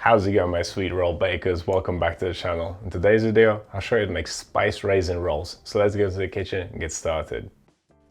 How's it going, my sweet roll bakers? Welcome back to the channel. In today's video, I'll show you how to make spiced raisin rolls. So let's go to the kitchen and get started.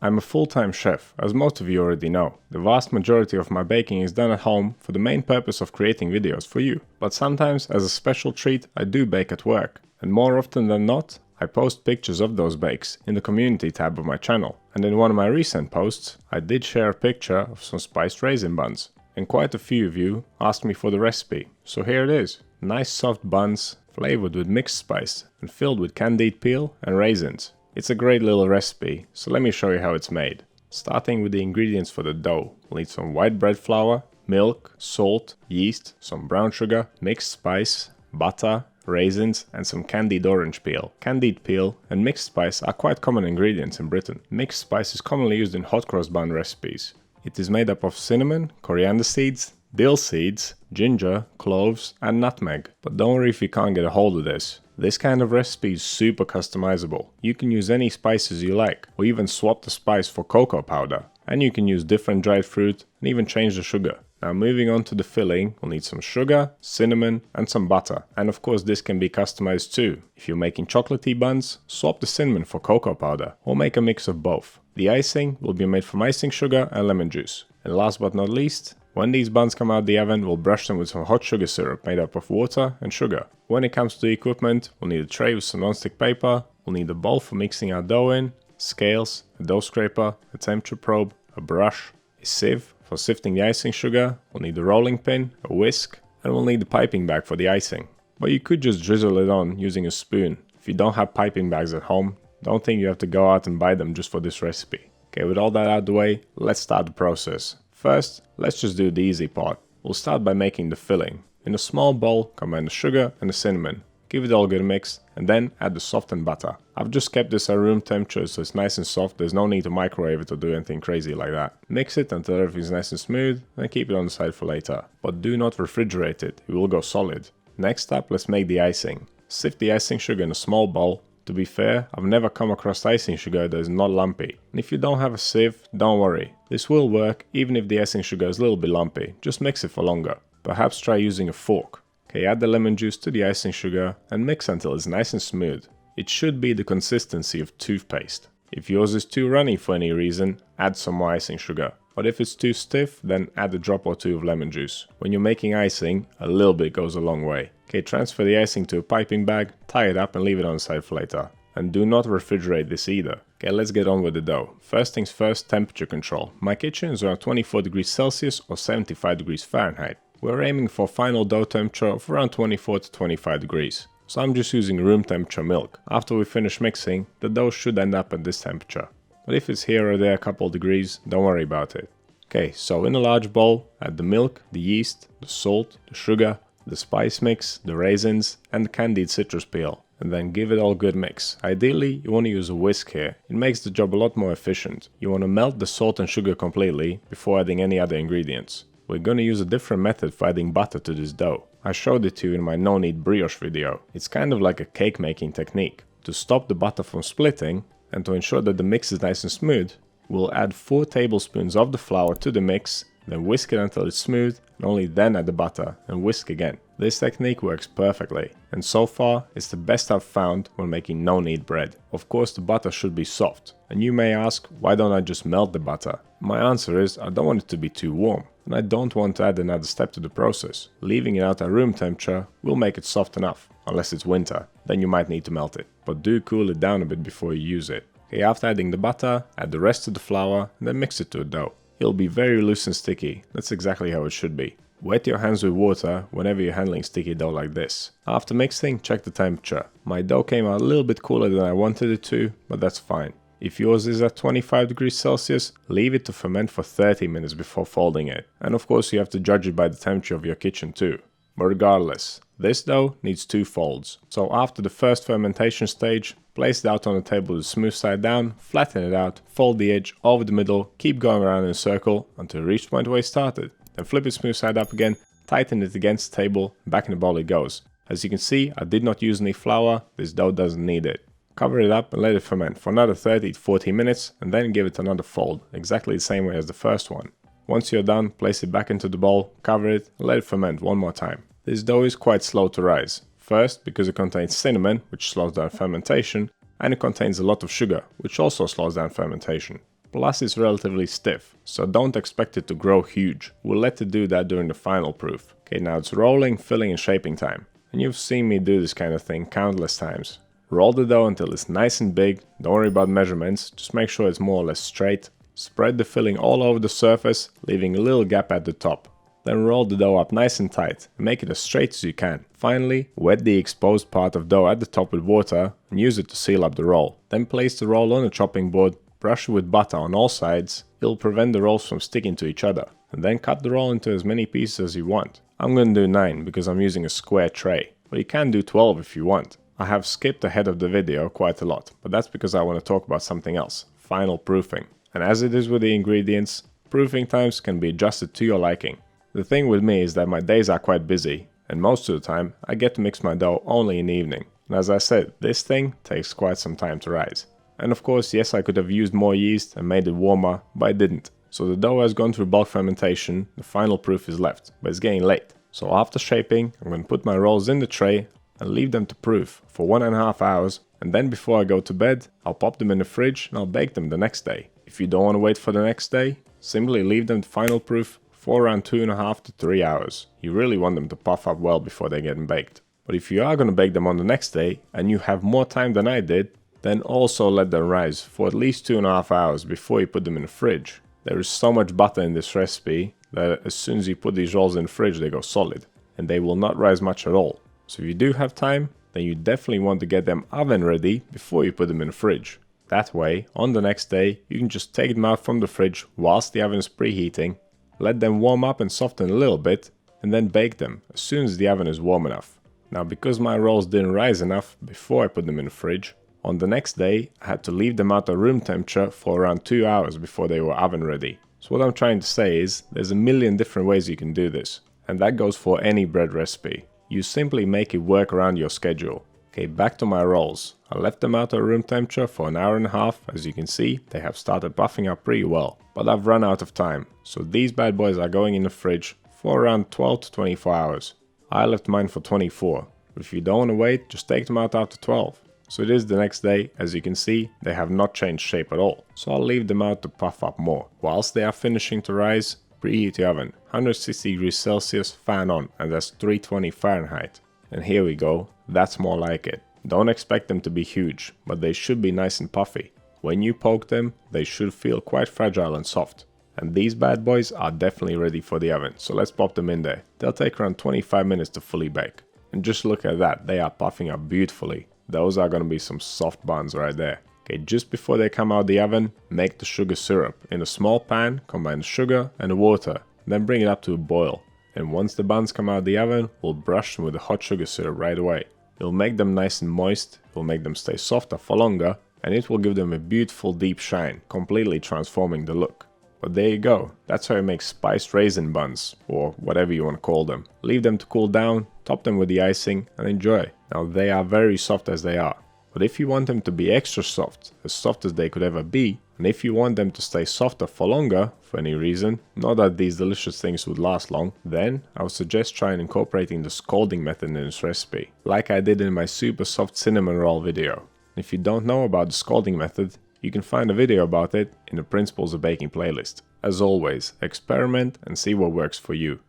I'm a full-time chef, as most of you already know. The vast majority of my baking is done at home for the main purpose of creating videos for you. But sometimes, as a special treat, I do bake at work. And more often than not, I post pictures of those bakes in the community tab of my channel. And in one of my recent posts, I did share a picture of some spiced raisin buns. And quite a few of you asked me for the recipe, so here it is. Nice soft buns, flavored with mixed spice and filled with candied peel and raisins. It's a great little recipe, so let me show you how it's made. Starting with the ingredients for the dough, we'll need some white bread flour, milk, salt, yeast, some brown sugar, mixed spice, butter, raisins and some candied orange peel. Candied peel and mixed spice are quite common ingredients in Britain. Mixed spice is commonly used in hot cross bun recipes. It is made up of cinnamon, coriander seeds, dill seeds, ginger, cloves and nutmeg. But don't worry if you can't get a hold of this. This kind of recipe is super customizable. You can use any spices you like, or even swap the spice for cocoa powder. And you can use different dried fruit and even change the sugar. Now moving on to the filling, we'll need some sugar, cinnamon and some butter. And of course this can be customized too. If you're making chocolatey buns, swap the cinnamon for cocoa powder or make a mix of both. The icing will be made from icing sugar and lemon juice. And last but not least, when these buns come out the oven, we'll brush them with some hot sugar syrup made up of water and sugar. When it comes to the equipment, we'll need a tray with some non-stick paper, we'll need a bowl for mixing our dough in, scales, a dough scraper, a temperature probe, a brush, a sieve for sifting the icing sugar, we'll need a rolling pin, a whisk, and we'll need the piping bag for the icing. But you could just drizzle it on using a spoon. If you don't have piping bags at home, don't think you have to go out and buy them just for this recipe. Okay, with all that out of the way, let's start the process. First, let's just do the easy part. We'll start by making the filling. In a small bowl, combine the sugar and the cinnamon. Give it all a good mix, and then add the softened butter. I've just kept this at room temperature so it's nice and soft, there's no need to microwave it or do anything crazy like that. Mix it until everything's nice and smooth, and keep it on the side for later. But do not refrigerate it, it will go solid. Next up, let's make the icing. Sift the icing sugar in a small bowl. To be fair, I've never come across icing sugar that is not lumpy. And if you don't have a sieve, don't worry. This will work even if the icing sugar is a little bit lumpy, just mix it for longer. Perhaps try using a fork. Okay, add the lemon juice to the icing sugar and mix until it's nice and smooth. It should be the consistency of toothpaste. If yours is too runny for any reason, add some more icing sugar. But if it's too stiff, then add a drop or two of lemon juice. When you're making icing, a little bit goes a long way. Okay, transfer the icing to a piping bag, tie it up and leave it on the side for later. And do not refrigerate this either. Okay, let's get on with the dough. First things first, temperature control. My kitchen is around 24 degrees Celsius or 75 degrees Fahrenheit. We're aiming for final dough temperature of around 24 to 25 degrees. So I'm just using room temperature milk. After we finish mixing, the dough should end up at this temperature. But if it's here or there a couple degrees, don't worry about it. Okay, so in a large bowl, add the milk, the yeast, the salt, the sugar, the spice mix, the raisins and the candied citrus peel. And then give it all a good mix. Ideally, you want to use a whisk here. It makes the job a lot more efficient. You want to melt the salt and sugar completely before adding any other ingredients. We're going to use a different method for adding butter to this dough. I showed it to you in my no knead brioche video. It's kind of like a cake making technique. To stop the butter from splitting and to ensure that the mix is nice and smooth, we'll add 4 tablespoons of the flour to the mix, then whisk it until it's smooth, and only then add the butter and whisk again. This technique works perfectly, and so far it's the best I've found when making no knead bread. Of course the butter should be soft, and you may ask, why don't I just melt the butter? My answer is, I don't want it to be too warm, and I don't want to add another step to the process. Leaving it out at room temperature will make it soft enough, unless it's winter, then you might need to melt it. But do cool it down a bit before you use it. Okay, after adding the butter, add the rest of the flour and then mix it to a dough. It'll be very loose and sticky, that's exactly how it should be. Wet your hands with water whenever you're handling sticky dough like this. After mixing, check the temperature. My dough came out a little bit cooler than I wanted it to, but that's fine. If yours is at 25 degrees Celsius, leave it to ferment for 30 minutes before folding it. And of course you have to judge it by the temperature of your kitchen too. But regardless, this dough needs 2 folds. So after the first fermentation stage, place it out on the table with the smooth side down, flatten it out, fold the edge over the middle, keep going around in a circle until you reach the point where you started. Then flip it smooth side up again, tighten it against the table, back in the bowl it goes. As you can see, I did not use any flour, this dough doesn't need it. Cover it up and let it ferment for another 30 to 40 minutes and then give it another fold, exactly the same way as the first one. Once you're done, place it back into the bowl, cover it and let it ferment one more time. This dough is quite slow to rise. First, because it contains cinnamon, which slows down fermentation, and it contains a lot of sugar, which also slows down fermentation. Plus it's relatively stiff, so don't expect it to grow huge. We'll let it do that during the final proof. Okay, now it's rolling, filling and shaping time. And you've seen me do this kind of thing countless times. Roll the dough until it's nice and big, don't worry about measurements, just make sure it's more or less straight. Spread the filling all over the surface, leaving a little gap at the top. Then roll the dough up nice and tight and make it as straight as you can. Finally, wet the exposed part of dough at the top with water and use it to seal up the roll. Then place the roll on a chopping board, brush it with butter on all sides. It'll prevent the rolls from sticking to each other. And then cut the roll into as many pieces as you want. I'm gonna do 9 because I'm using a square tray, but you can do 12 if you want. I have skipped ahead of the video quite a lot, but that's because I want to talk about something else, final proofing. And as it is with the ingredients, proofing times can be adjusted to your liking. The thing with me is that my days are quite busy, and most of the time I get to mix my dough only in the evening. And as I said, this thing takes quite some time to rise. And of course, yes, I could have used more yeast and made it warmer, but I didn't. So the dough has gone through bulk fermentation, the final proof is left, but it's getting late. So after shaping, I'm going to put my rolls in the tray and leave them to proof for 1.5 hours, and then before I go to bed, I'll pop them in the fridge and I'll bake them the next day. If you don't want to wait for the next day, simply leave them to final proof for around 2.5 to 3 hours. You really want them to puff up well before they get baked. But if you are going to bake them on the next day and you have more time than I did, then also let them rise for at least 2.5 hours before you put them in the fridge. There is so much butter in this recipe that as soon as you put these rolls in the fridge they go solid and they will not rise much at all. So if you do have time, then you definitely want to get them oven ready before you put them in the fridge. That way, on the next day, you can just take them out from the fridge whilst the oven is preheating, let them warm up and soften a little bit, and then bake them as soon as the oven is warm enough. Now, because my rolls didn't rise enough before I put them in the fridge, on the next day, I had to leave them out at room temperature for around 2 hours before they were oven ready. So what I'm trying to say is, there's a million different ways you can do this, and that goes for any bread recipe. You simply make it work around your schedule. Okay, back to my rolls. I left them out at room temperature for 1.5 hours. As you can see, they have started puffing up pretty well. But I've run out of time, so these bad boys are going in the fridge for around 12 to 24 hours. I left mine for 24. If you don't want to wait, just take them out after 12. So it is the next day. As you can see, they have not changed shape at all. So I'll leave them out to puff up more. Whilst they are finishing to rise, preheat the oven, 160 degrees Celsius, fan on, and that's 320 Fahrenheit. And here we go, that's more like it. Don't expect them to be huge, but they should be nice and puffy. When you poke them, they should feel quite fragile and soft. And these bad boys are definitely ready for the oven, so let's pop them in there. They'll take around 25 minutes to fully bake. And just look at that, they are puffing up beautifully. Those are gonna be some soft buns right there. Okay, just before they come out the oven, make the sugar syrup. In a small pan, combine the sugar and the water, then bring it up to a boil. And once the buns come out the oven, we'll brush them with the hot sugar syrup right away. It'll make them nice and moist, it will make them stay softer for longer, and it will give them a beautiful deep shine, completely transforming the look. But there you go, that's how you make spiced raisin buns, or whatever you want to call them. Leave them to cool down, top them with the icing, and enjoy. Now they are very soft as they are. But if you want them to be extra soft as they could ever be, and if you want them to stay softer for longer, for any reason, not that these delicious things would last long, then I would suggest trying incorporating the scalding method in this recipe, like I did in my super soft cinnamon roll video. If you don't know about the scalding method, you can find a video about it in the Principles of Baking playlist. As always, experiment and see what works for you.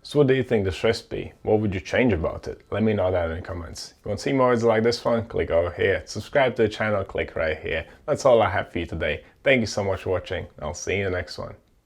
So what do you think of this recipe? What would you change about it? Let me know that in the comments. If you want to see more videos like this one, click over here. Subscribe to the channel, click right here. That's all I have for you today. Thank you so much for watching. I'll see you in the next one.